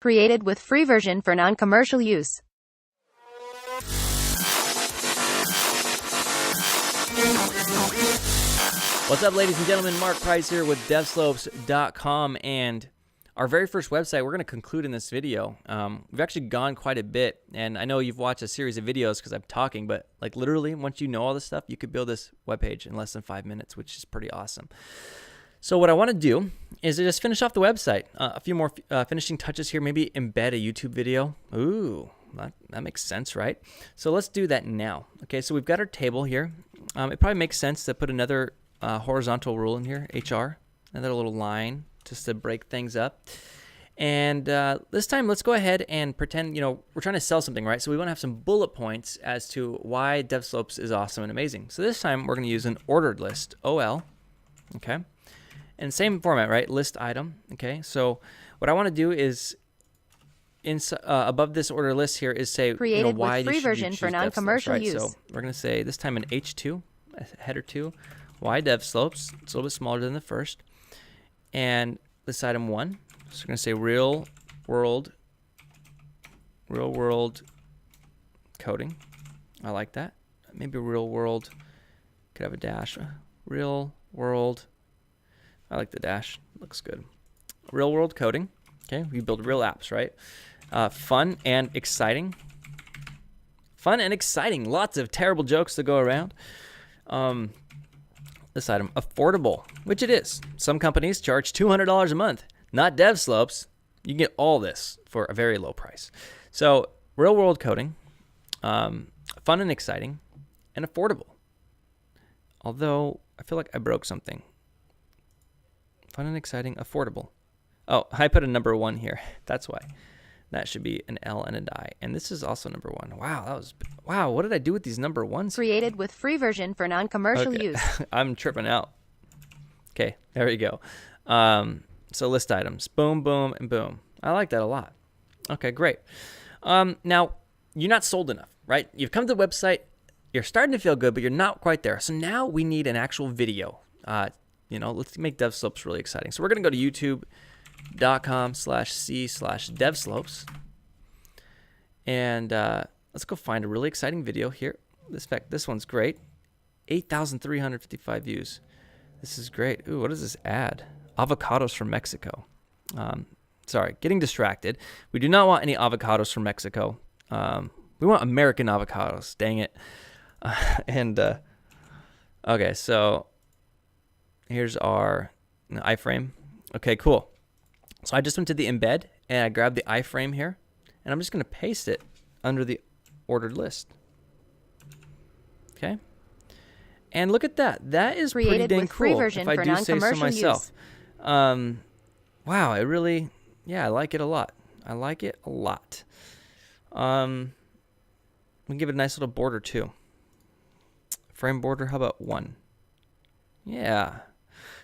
Created with free version for non-commercial use. What's up, ladies and gentlemen? Mark Price here with devslopes.com, and our very first website we're going to conclude in this video. We've actually gone quite a bit, and I know you've watched a series of videos because I'm talking, but like literally once you know all this stuff, you could build this webpage in less than 5 minutes, which is pretty awesome. So what I want to do is just finish off the website. A few more finishing touches here, maybe embed a YouTube video. Ooh, that makes sense, right? So let's do that now. Okay, so we've got our table here. It probably makes sense to put another horizontal rule in here, HR, another little line just to break things up. And this time, let's go ahead and pretend, we're trying to sell something, right? So we want to have some bullet points as to why DevSlopes is awesome and amazing. So this time, we're going to use an ordered list, OL, okay? And same format, right? List item, okay? So what I want to do is above this order list here is say, Created why with free version for non-commercial right? use. So we're going to say this time an H2, a header 2, why DevSlopes. It's a little bit smaller than the first. And this item 1, so we're going to say real world coding. I like that. Maybe real world could have a dash. Real world. I like the dash. Looks good. Real world coding. Okay, we build real apps, right? Fun and exciting. Fun and exciting. Lots of terrible jokes to go around. This item, affordable, which it is. Some companies charge $200 a month. Not DevSlopes. You can get all this for a very low price. So, real world coding, fun and exciting, and affordable. Although, I feel like I broke something. Fun and exciting, affordable. Oh, I put a number 1 here. That's why. That should be an L and an I. And this is also number 1. Wow, what did I do with these number 1s? Created with free version for non-commercial use. I'm tripping out. Okay, there we go. So list items. Boom, boom, and boom. I like that a lot. Okay, great. Now, you're not sold enough, right? You've come to the website. You're starting to feel good, but you're not quite there. So now we need an actual video. Let's make DevSlopes really exciting. So we're going to go to youtube.com/c/devslopes. And let's go find a really exciting video here. This one's great. 8,355 views. This is great. Ooh, what is this ad? Avocados from Mexico. Sorry, getting distracted. We do not want any avocados from Mexico. We want American avocados. Dang it. Okay, so here's our iframe. Okay, cool. So I just went to the embed and I grabbed the iframe here, and I'm just going to paste it under the ordered list. Okay. And look at that. That is pretty dang cool, if I do say so myself. Wow, I like it a lot. I like it a lot. We can give it a nice little border too. Frame border, how about 1? Yeah.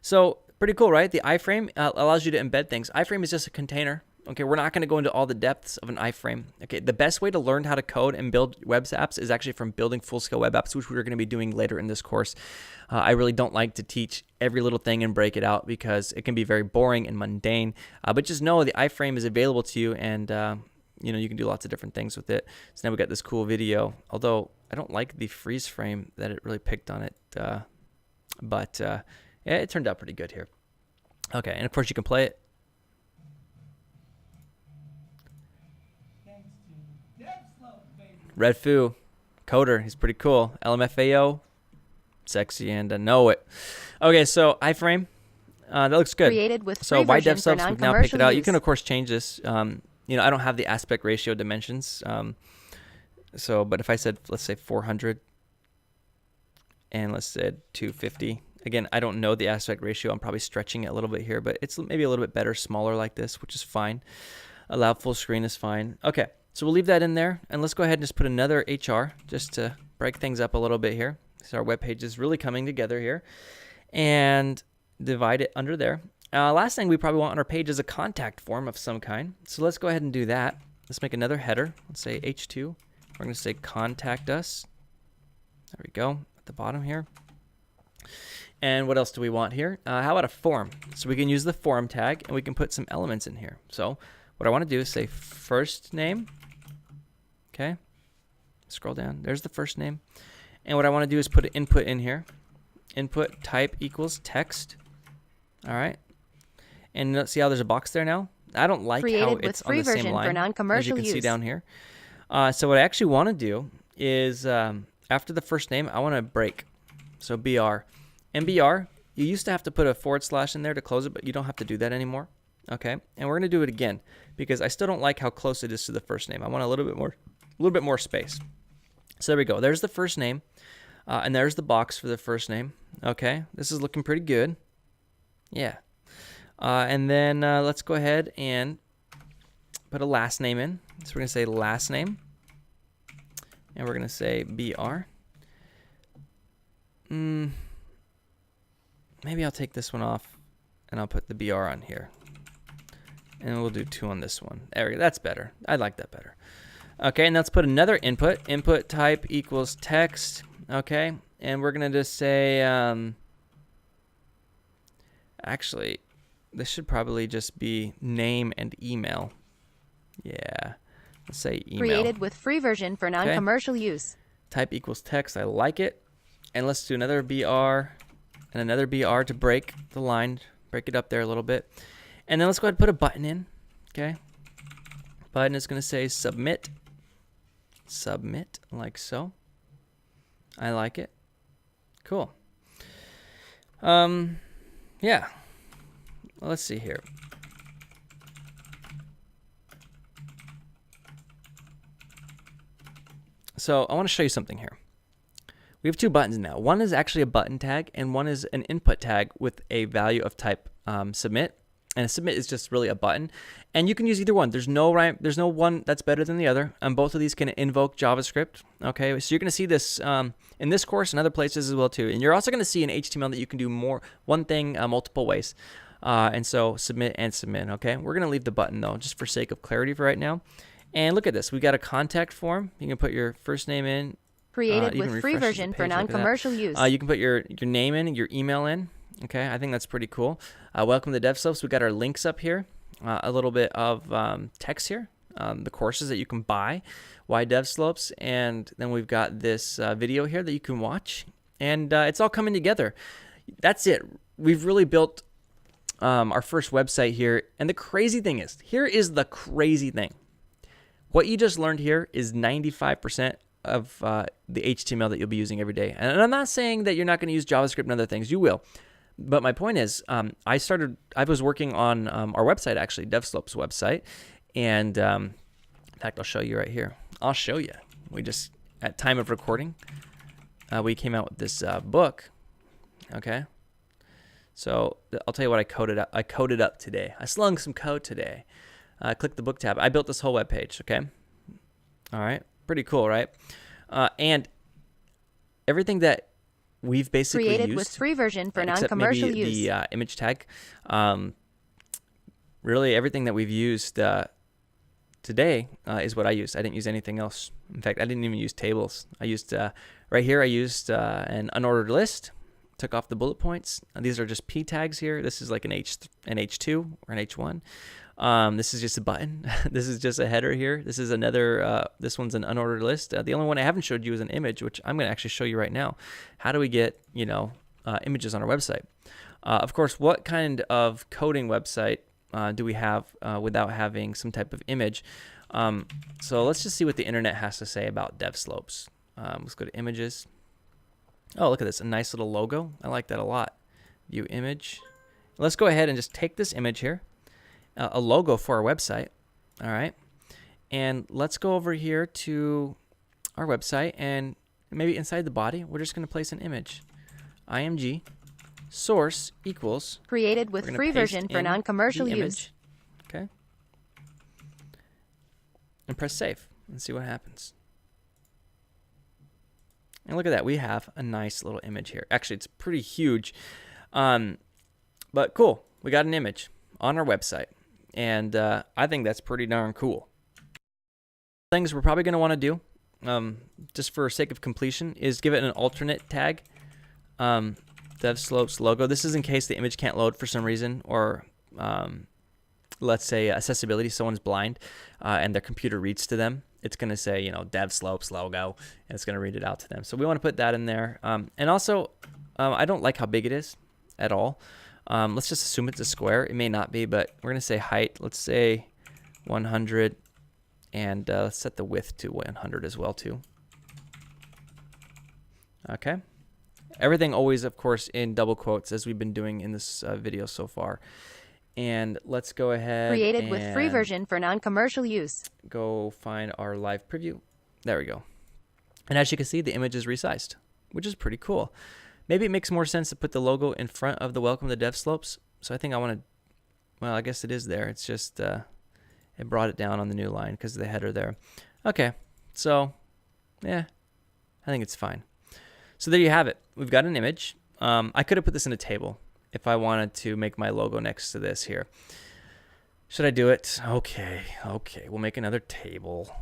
So pretty cool, right? The iframe allows you to embed things. Iframe is just a container. Okay, we're not going to go into all the depths of an iframe. Okay, the best way to learn how to code and build web apps is actually from building full-scale web apps, which we're going to be doing later in this course. I really don't like to teach every little thing and break it out because it can be very boring and mundane. But just know the iframe is available to you, and you can do lots of different things with it. So now we got this cool video. Although I don't like the freeze frame that it really picked on it, but it turned out pretty good here. Okay, and of course you can play it. Red Foo, coder, he's pretty cool. LMFAO, sexy and I know it. Okay, so iframe, that looks good. Created with so why DevSlopes, we've now picked it out. You can of course change this. I don't have the aspect ratio dimensions. But if I said, let's say 400, and let's say 250. Again, I don't know the aspect ratio. I'm probably stretching it a little bit here, but it's maybe a little bit better, smaller like this, which is fine. Allow full screen is fine. Okay, so we'll leave that in there, and let's go ahead and just put another HR just to break things up a little bit here. So our web page is really coming together here, and divide it under there. Last thing we probably want on our page is a contact form of some kind. So let's go ahead and do that. Let's make another header. Let's say H2. We're going to say contact us. There we go at the bottom here. And what else do we want here? How about a form? So we can use the form tag and we can put some elements in here. So what I want to do is say first name. Okay. Scroll down. There's the first name. And what I want to do is put an input in here. Input type equals text. All right. And let's see how there's a box there now. I don't like Created how with it's on free the same version line, for non-commercial as you can see use. down here. So what I actually want to do is after the first name, I want to break. So BR. And BR, you used to have to put a / in there to close it, but you don't have to do that anymore. Okay. And we're going to do it again because I still don't like how close it is to the first name. I want a little bit more space. So there we go. There's the first name. And there's the box for the first name. Okay. This is looking pretty good. Yeah. And then let's go ahead and put a last name in. So we're going to say last name. And we're going to say BR. Maybe I'll take this one off and I'll put the BR on here. And we'll do 2 on this one. There we go. That's better. I like that better. Okay, and let's put another input. Input type equals text. Okay, and we're going to just say, actually, this should probably just be name and email. Yeah, let's say email. Created with free version for non-commercial use. Type equals text. I like it. And let's do another BR and another BR to break the line, break it up there a little bit. And then let's go ahead and put a button in. Okay. Button is going to say submit. Submit, like so. I like it. Cool. Yeah. Let's see here. So I want to show you something here. We have 2 buttons now. One is actually a button tag, and one is an input tag with a value of type submit. And a submit is just really a button, and you can use either one. There's no one that's better than the other. Both of these can invoke JavaScript. Okay, so you're going to see this in this course and other places as well too. And you're also going to see in HTML that you can do one thing multiple ways. And so submit and submit. Okay, we're going to leave the button though, just for sake of clarity for right now. And look at this. We got a contact form. You can put your first name in. Created with free version for non-commercial use. You can put your name in, your email in. Okay, I think that's pretty cool. Welcome to DevSlopes. We got our links up here, a little bit of text here, the courses that you can buy, why DevSlopes, and then we've got this video here that you can watch, and it's all coming together. That's it. We've really built our first website here, and the crazy thing is, here is the crazy thing. What you just learned here is 95% of the HTML that you'll be using every day. And I'm not saying that you're not going to use JavaScript and other things. You will. But my point is, I was working on our website, actually, DevSlopes website. And in fact, I'll show you right here. I'll show you. We just, at time of recording, we came out with this book. Okay. So I'll tell you what I coded up. I coded up today. I slung some code today. Click the book tab. I built this whole web page. Okay. All right. Pretty cool, right? And everything that we've basically created used, with free version for except non-commercial maybe use. the image tag. Really, everything that we've used today is what I used. I didn't use anything else. In fact, I didn't even use tables. I used right here. I used an unordered list. Took off the bullet points. These are just p tags here. This is like an H2 or an H1. This is just a button. This is just a header here. This is another, this one's an unordered list. The only one I haven't showed you is an image, which I'm going to actually show you right now. How do we get, images on our website? Of course, what kind of coding website do we have without having some type of image? So let's just see what the internet has to say about DevSlopes. Let's go to images. Oh, look at this, a nice little logo. I like that a lot. View image. Let's go ahead and just take this image here. A logo for our website. All right. And let's go over here to our website, and maybe inside the body, we're just going to place an image. IMG source equals created with free version for non-commercial use. Image. Okay. And press save and see what happens. And look at that. We have a nice little image here. Actually, it's pretty huge. But cool. We got an image on our website. And I think that's pretty darn cool. Things we're probably going to want to do, just for sake of completion, is give it an alternate tag. DevSlopes logo. This is in case the image can't load for some reason, or let's say accessibility, someone's blind and their computer reads to them, it's going to say, DevSlopes logo, and it's going to read it out to them. So we want to put that in there. And also, I don't like how big it is at all. Let's just assume it's a square. It may not be, but we're going to say height. Let's say 100, and let's set the width to 100 as well too. Okay. Everything always, of course, in double quotes, as we've been doing in this video so far. And let's go ahead. Created with free version for non-commercial use. Go find our live preview. There we go. And as you can see, the image is resized, which is pretty cool. Maybe it makes more sense to put the logo in front of the welcome to DevSlopes. So I think I want to, well, I guess it is there. It's just, it brought it down on the new line because of the header there. Okay, so, yeah, I think it's fine. So there you have it. We've got an image. I could have put this in a table if I wanted to make my logo next to this here. Should I do it? Okay, we'll make another table.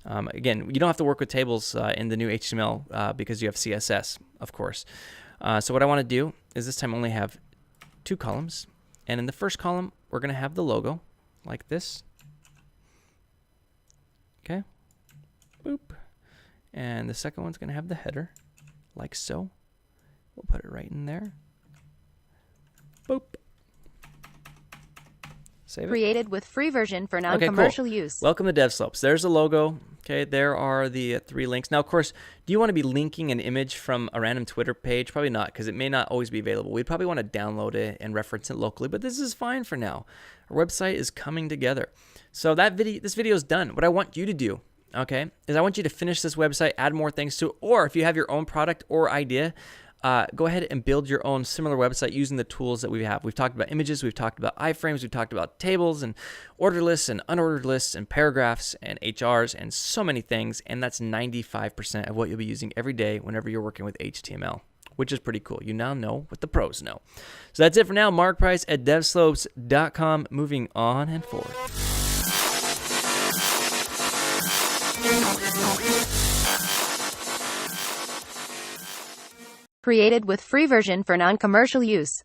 Again, you don't have to work with tables in the new HTML because you have CSS, of course. So what I want to do is this time only have 2 columns. And in the first column, we're going to have the logo like this. Okay. Boop. And the second one's going to have the header like so. We'll put it right in there. Boop. Save it. Created with free version for non-commercial use. Welcome to DevSlopes. There's the logo. Okay, there are the 3 links. Now, of course, do you want to be linking an image from a random Twitter page? Probably not, because it may not always be available. We'd probably want to download it and reference it locally, but this is fine for now. Our website is coming together. So this video is done. What I want you to do, okay, is I want you to finish this website, add more things to it, or if you have your own product or idea, go ahead and build your own similar website using the tools that we have. We've talked about images, we've talked about iframes, we've talked about tables and ordered lists and unordered lists and paragraphs and HRs and so many things. And that's 95% of what you'll be using every day whenever you're working with HTML, which is pretty cool. You now know what the pros know. So that's it for now. Mark Price at devslopes.com. Moving on and forward. Created with free version for non-commercial use.